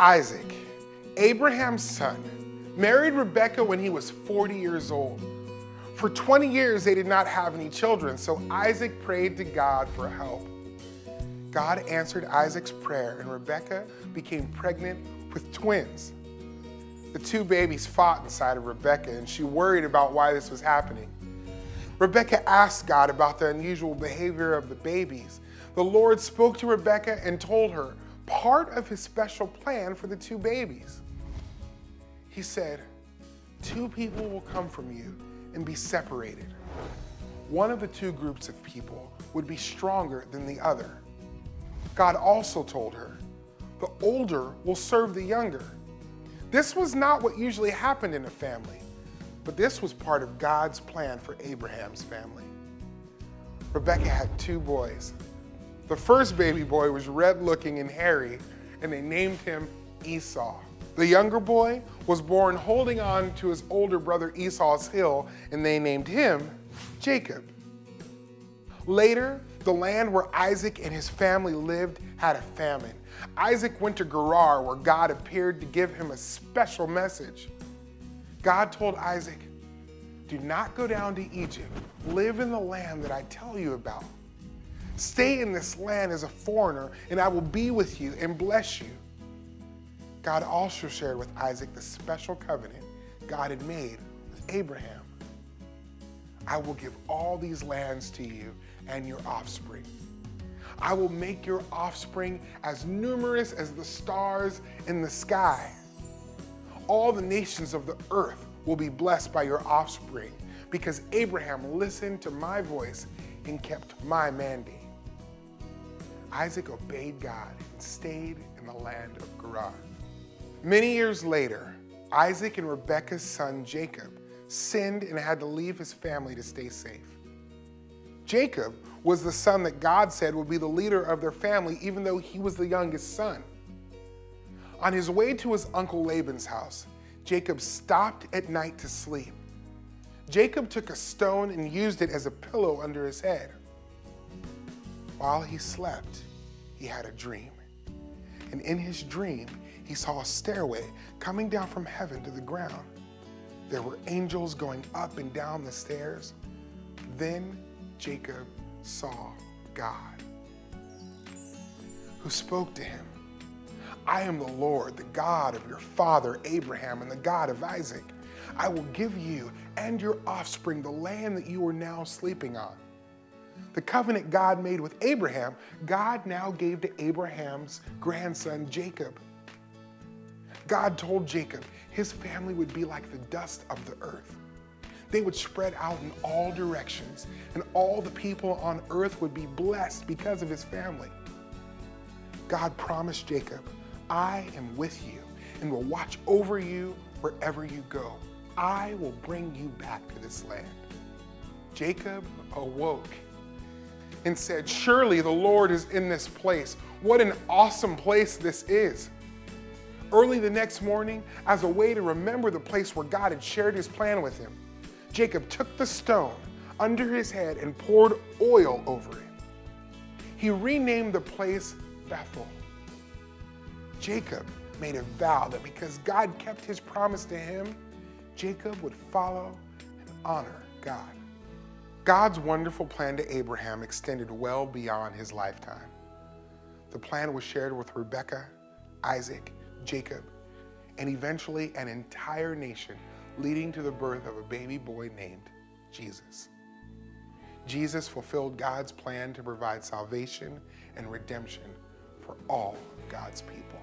Isaac, Abraham's son, married Rebekah when he was 40 years old. For 20 years, they did not have any children, so Isaac prayed to God for help. God answered Isaac's prayer, and Rebekah became pregnant with twins. The two babies fought inside of Rebekah, and she worried about why this was happening. Rebekah asked God about the unusual behavior of the babies. The Lord spoke to Rebekah and told her part of his special plan for the two babies. He said, "Two people will come from you and be separated. One of the two groups of people would be stronger than the other." God also told her, "The older will serve the younger." This was not what usually happened in a family, but this was part of God's plan for Abraham's family. Rebekah had two boys. The first baby boy was red-looking and hairy, and they named him Esau. The younger boy was born holding on to his older brother Esau's heel, and they named him Jacob. Later, the land where Isaac and his family lived had a famine. Isaac went to Gerar, where God appeared to give him a special message. God told Isaac, "Do not go down to Egypt. Live in the land that I tell you about. Stay in this land as a foreigner, and I will be with you and bless you." God also shared with Isaac the special covenant God had made with Abraham. "I will give all these lands to you and your offspring. I will make your offspring as numerous as the stars in the sky. All the nations of the earth will be blessed by your offspring, because Abraham listened to my voice and kept my mandate." Isaac obeyed God and stayed in the land of Gerar. Many years later, Isaac and Rebekah's son Jacob sinned and had to leave his family to stay safe. Jacob was the son that God said would be the leader of their family, even though he was the youngest son. On his way to his uncle Laban's house, Jacob stopped at night to sleep. Jacob took a stone and used it as a pillow under his head. While he slept, he had a dream. And in his dream, he saw a stairway coming down from heaven to the ground. There were angels going up and down the stairs. Then Jacob saw God, who spoke to him. "I am the Lord, the God of your father Abraham and the God of Isaac. I will give you and your offspring the land that you are now sleeping on." The covenant God made with Abraham, God now gave to Abraham's grandson Jacob. God told Jacob his family would be like the dust of the earth. They would spread out in all directions, and all the people on earth would be blessed because of his family. God promised Jacob, "I am with you and will watch over you wherever you go. I will bring you back to this land." Jacob awoke and said, "Surely the Lord is in this place. What an awesome place this is." Early the next morning, as a way to remember the place where God had shared his plan with him, Jacob took the stone under his head and poured oil over it. He renamed the place Bethel. Jacob made a vow that because God kept his promise to him, Jacob would follow and honor God. God's wonderful plan to Abraham extended well beyond his lifetime. The plan was shared with Rebekah, Isaac, Jacob, and eventually an entire nation, leading to the birth of a baby boy named Jesus. Jesus fulfilled God's plan to provide salvation and redemption for all of God's people.